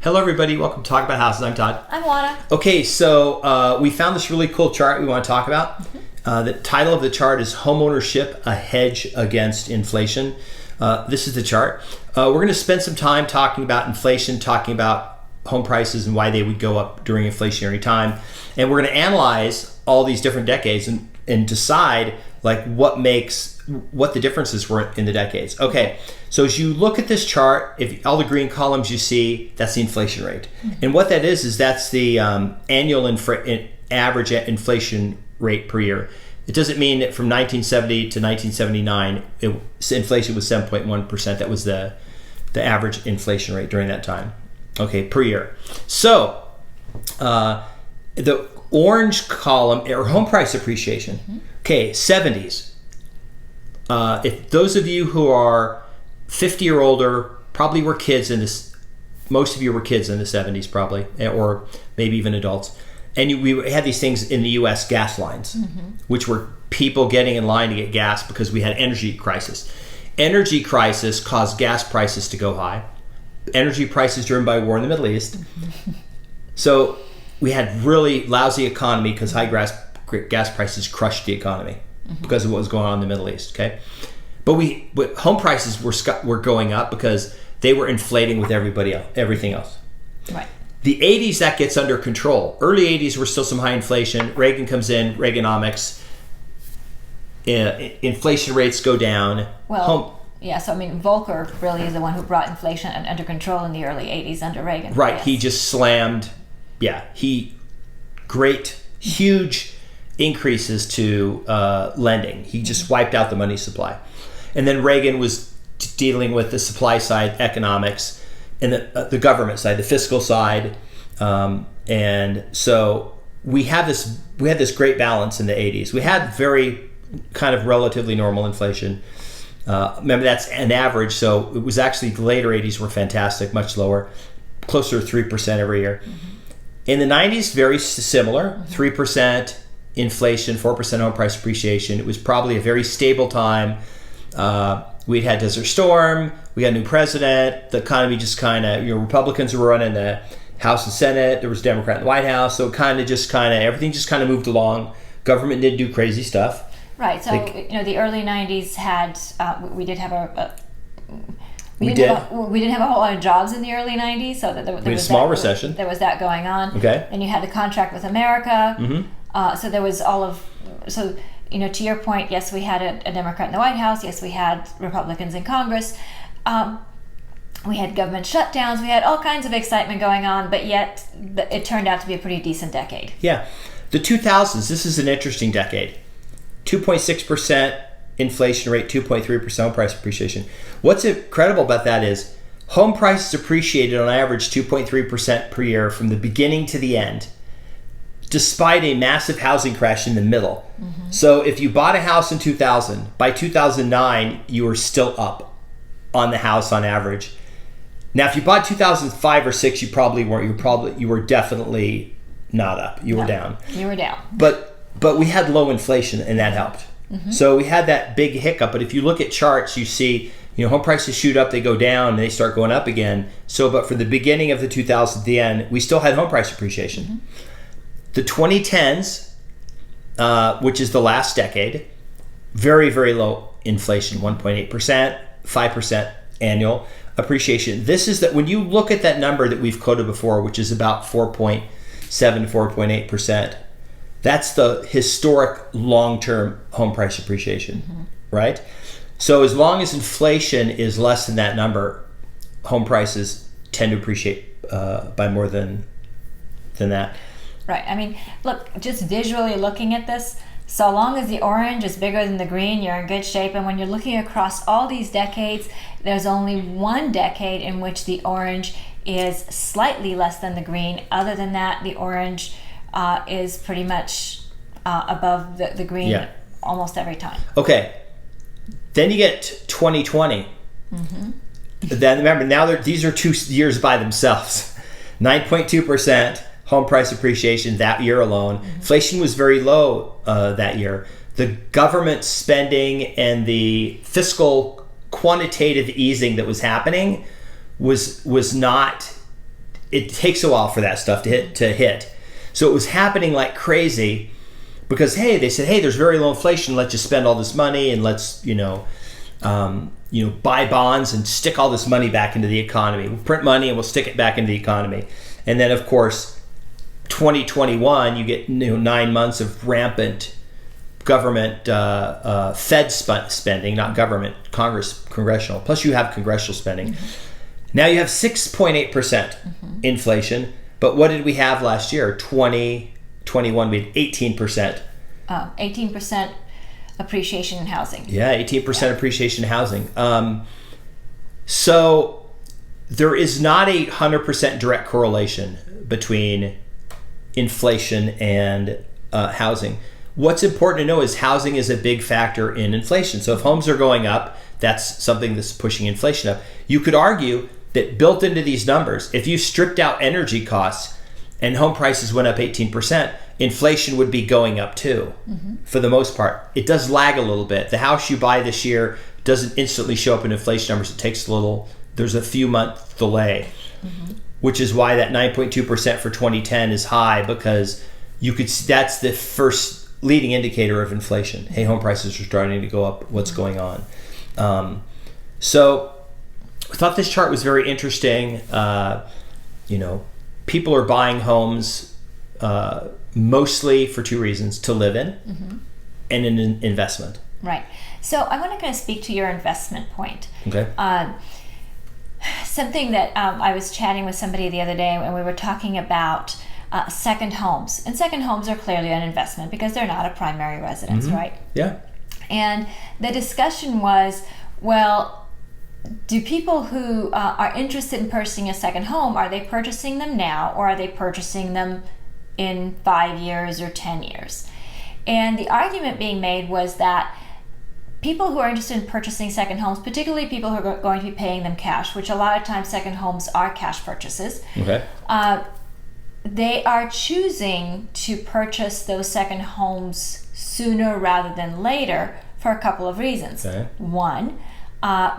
Hello, everybody. Welcome to Talk About Houses. I'm Todd. I'm Lana. Okay, so we found this really cool chart we want to talk about. The title of the chart is Homeownership, a Hedge Against Inflation. This is the chart. We're going to spend some time talking about inflation, talking about home prices and why they would go up during inflationary time. And we're going to analyze all these different decades and decide like what the differences were in the decades. Okay, so as you look at this chart, if all the green columns you see, that's the inflation rate. And what that is that's the annual average inflation rate per year. It doesn't mean that from 1970 to 1979, inflation was 7.1%. That was the average inflation rate during that time, okay, per year. So the orange column, or home price appreciation, okay, 70s. If those of you who are 50 or older probably were kids in this, most of you were kids in the 70s probably, or maybe even adults. And we had these things in the U.S., gas lines, which were people getting in line to get gas because we had energy crisis. Energy crisis caused gas prices to go high. Energy prices driven by war in the Middle East. So we had really lousy economy because high gas prices crushed the economy because of what was going on in the Middle East. Okay, but home prices were going up because they were inflating with everything else. Right. The 80s, that gets under control. Early 80s were still some high inflation. Reagan comes in, Reaganomics. Inflation rates go down. Well, so I mean, Volcker really is the one who brought inflation under control in the early 80s under Reagan. Right, yes. He just slammed, huge increases to lending. He just wiped out the money supply. And then Reagan was dealing with the supply side economics and the government side, the fiscal side, and so we had this great balance in the 80s. We had very kind of relatively normal inflation. Remember, that's an average, so it was actually the later 80s were fantastic, much lower, closer to 3% every year. In the 90s, very similar, 3% inflation, 4% home price appreciation. It was probably a very stable time. We'd had Desert Storm, we got a new president, the economy just kind of, Republicans were running the House and Senate, there was a Democrat in the White House, so everything just kind of moved along. Government did do crazy stuff. Right, so the early 90s had, we didn't have a whole lot of jobs in the early 90s, so that there was a small recession. There was that going on. Okay. And you had the contract with America, so there was to your point, yes, we had a Democrat in the White House. Yes, we had Republicans in Congress. We had government shutdowns. We had all kinds of excitement going on, but yet it turned out to be a pretty decent decade. Yeah. The 2000s, this is an interesting decade. 2.6% inflation rate, 2.3% home price appreciation. What's incredible about that is home prices appreciated on average 2.3% per year from the beginning to the end, despite a massive housing crash in the middle. So if you bought a house in 2000, by 2009, you were still up on the house on average. Now, if you bought 2005 or 6, you probably weren't. You were definitely not up. You were down. You were down. But we had low inflation, and that helped. So we had that big hiccup. But if you look at charts, you see, home prices shoot up, they go down, and they start going up again. But for the beginning of the 2000s, the end, we still had home price appreciation. The 2010s, which is the last decade, very, very low inflation, 1.8%, 5% annual appreciation. This is that when you look at that number that we've quoted before, which is about 4.7 to 4.8%, that's the historic long-term home price appreciation, right? So as long as inflation is less than that number, home prices tend to appreciate by more than that. Right. I mean, look, just visually looking at this, so long as the orange is bigger than the green, you're in good shape. And when you're looking across all these decades, there's only one decade in which the orange is slightly less than the green. Other than that, the orange is pretty much above the green almost every time. Okay. Then you get 2020. Then remember, these are 2 years by themselves. 9.2%. home price appreciation that year alone. Inflation was very low that year. The government spending and the fiscal quantitative easing that was happening was not it takes a while for that stuff to hit. So it was happening like crazy because, hey, they said, hey, there's very low inflation. Let's just spend all this money and let's, buy bonds and stick all this money back into the economy. We'll print money and we'll stick it back into the economy. And then, of course, 2021, you get 9 months of rampant government, Fed spending, not government, congressional. Plus you have congressional spending. Now you have 6.8% inflation. But what did we have last year? 2021, we had 18%. 18% appreciation in housing. Yeah, 18% appreciation in housing. So there is not a 100% direct correlation between inflation and housing. What's important to know is housing is a big factor in inflation. So if homes are going up, that's something that's pushing inflation up. You could argue that built into these numbers, if you stripped out energy costs and home prices went up 18%, inflation would be going up too, for the most part. It does lag a little bit. The house you buy this year doesn't instantly show up in inflation numbers. It takes there's a few month delay, which is why that 9.2% for 2010 is high, because you could see that's the first leading indicator of inflation. Hey, home prices are starting to go up. What's going on? So I thought this chart was very interesting. People are buying homes mostly for two reasons: to live in and an investment. Right. So I want to kind of speak to your investment point. Okay. Something that I was chatting with somebody the other day, and we were talking about second homes. And second homes are clearly an investment because they're not a primary residence, right? Yeah. And the discussion was, well, do people who are interested in purchasing a second home, are they purchasing them now, or are they purchasing them in 5 years or 10 years? And the argument being made was that people who are interested in purchasing second homes, particularly people who are going to be paying them cash, which a lot of times second homes are cash purchases, Okay. They are choosing to purchase those second homes sooner rather than later for a couple of reasons. Okay. One,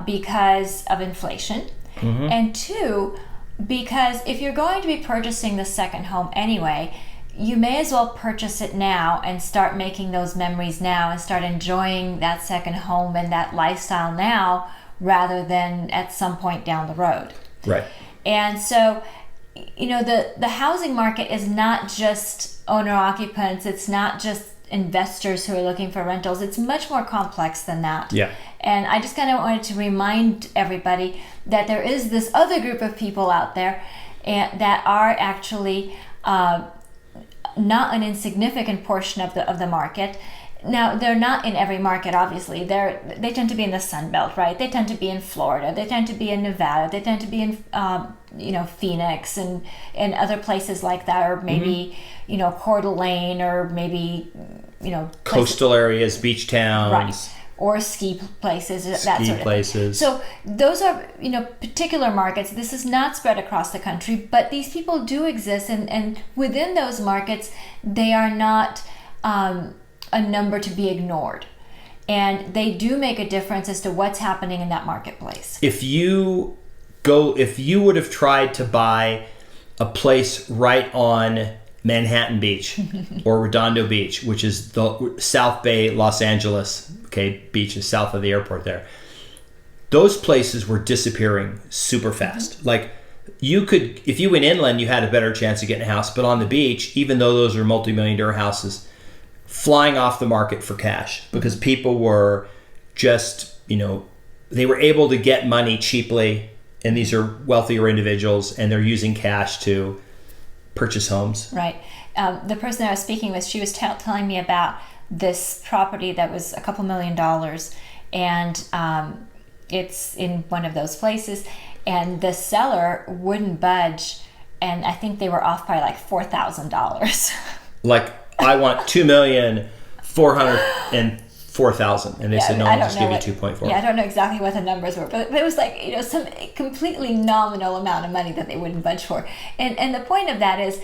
because of inflation, and two, because if you're going to be purchasing the second home anyway, you may as well purchase it now and start making those memories now and start enjoying that second home and that lifestyle now rather than at some point down the road. Right. And so, the housing market is not just owner occupants, it's not just investors who are looking for rentals. It's much more complex than that. Yeah. And I just kind of wanted to remind everybody that there is this other group of people out there that are actually not an insignificant portion of the market. Now, they're not in every market, obviously. They tend to be in the Sun Belt, right? They tend to be in Florida. They tend to be in Nevada. They tend to be in, Phoenix and other places like that, or maybe, Coeur d'Alene, or maybe, Coastal areas, beach towns. Right. Or ski places, that sort of places. thing. So those are, particular markets. This is not spread across the country, but these people do exist, and within those markets, they are not a number to be ignored. And they do make a difference as to what's happening in that marketplace. If you would have tried to buy a place right on Manhattan Beach or Redondo Beach, which is the South Bay, Los Angeles, beach is south of the airport there, those places were disappearing super fast. Like, you could, if you went inland, you had a better chance of getting a house, but on the beach, even though those are multi-million-dollar houses, flying off the market for cash because people were just, they were able to get money cheaply, and these are wealthier individuals, and they're using cash to purchase homes. Right. The person I was speaking with, she was telling me about this property that was a couple $1 million, and it's in one of those places, and the seller wouldn't budge, and I think they were off by like $4,000. Like, I want $2,404,000, and they said no, I'll just give you 2.4. Yeah, I don't know exactly what the numbers were, but it was like some completely nominal amount of money that they wouldn't budge for. And the point of that is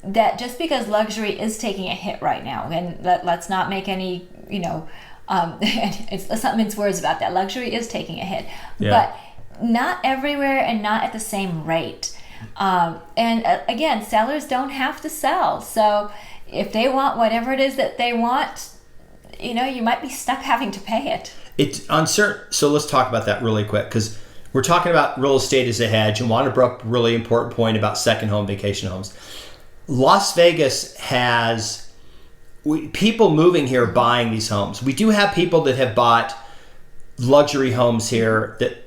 that just because luxury is taking a hit right now, and let's not make any let's not mince words about that. Luxury is taking a hit, but not everywhere and not at the same rate. Again, sellers don't have to sell. So if they want whatever it is that they want, you might be stuck having to pay it. It's uncertain. So let's talk about that really quick, because we're talking about real estate as a hedge, and want to bring up a really important point about second home vacation homes. Las Vegas has people moving here buying these homes. We do have people that have bought luxury homes here that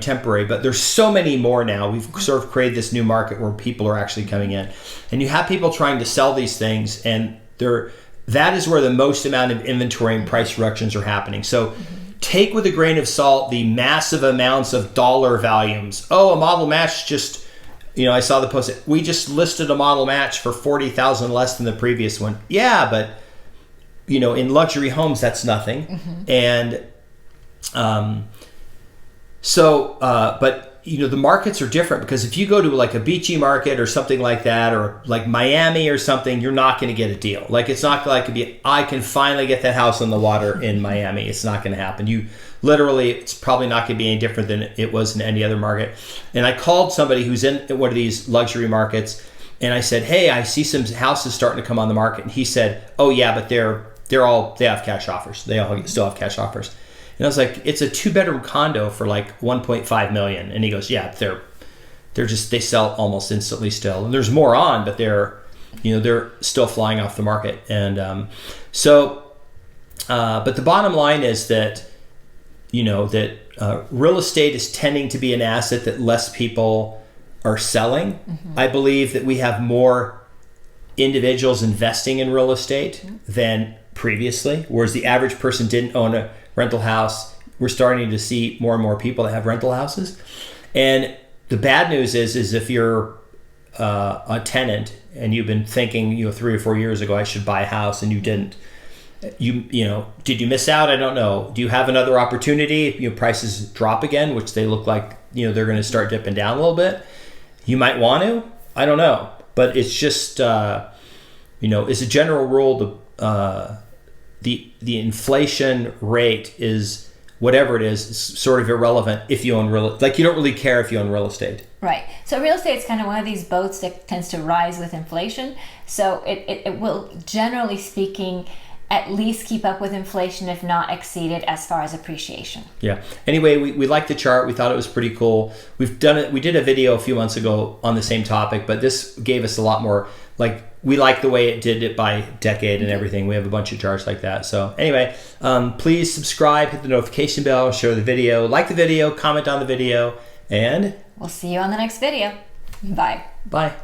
temporary, but there's so many more now. We've sort of created this new market where people are actually coming in, and you have people trying to sell these things, and that is where the most amount of inventory and price reductions are happening. So take with a grain of salt the massive amounts of dollar volumes. Oh, a model match just, I saw the post. We just listed a model match for $40,000 less than the previous one. Yeah, but in luxury homes, that's nothing. And but the markets are different, because if you go to like a beachy market or something like that, or like Miami or something, you're not going to get a deal. Like, it's not like I can finally get that house on the water in Miami. It's not going to happen. It's probably not going to be any different than it was in any other market. And I called somebody who's in one of these luxury markets, and I said, hey, I see some houses starting to come on the market. And he said, oh yeah, but they have cash offers. They all still have cash offers. And I was like, it's a 2-bedroom condo for like $1.5 million. And he goes, yeah, they sell almost instantly still. And there's more on, but they're still flying off the market. And but the bottom line is that, real estate is tending to be an asset that less people are selling. I believe that we have more individuals investing in real estate than previously, whereas the average person didn't own a rental house. We're starting to see more and more people that have rental houses. And the bad news is if you're a tenant and you've been thinking 3 or 4 years ago I should buy a house, and you didn't, did you miss out? I don't know. Do you have another opportunity? Prices drop again, which they look like they're going to start dipping down a little bit. You might want to. I don't know, but it's just it's a general rule. The inflation rate is whatever it is sort of irrelevant if you own you don't really care if you own real estate. Right. So real estate is kind of one of these boats that tends to rise with inflation. So it will, generally speaking, at least keep up with inflation, if not exceed it as far as appreciation. Yeah. Anyway, we liked the chart. We thought it was pretty cool. We did a video a few months ago on the same topic, but this gave us a lot more, we like the way it did it by decade and everything. We have a bunch of charts like that. So anyway, please subscribe, hit the notification bell, share the video, like the video, comment on the video, and we'll see you on the next video. Bye. Bye.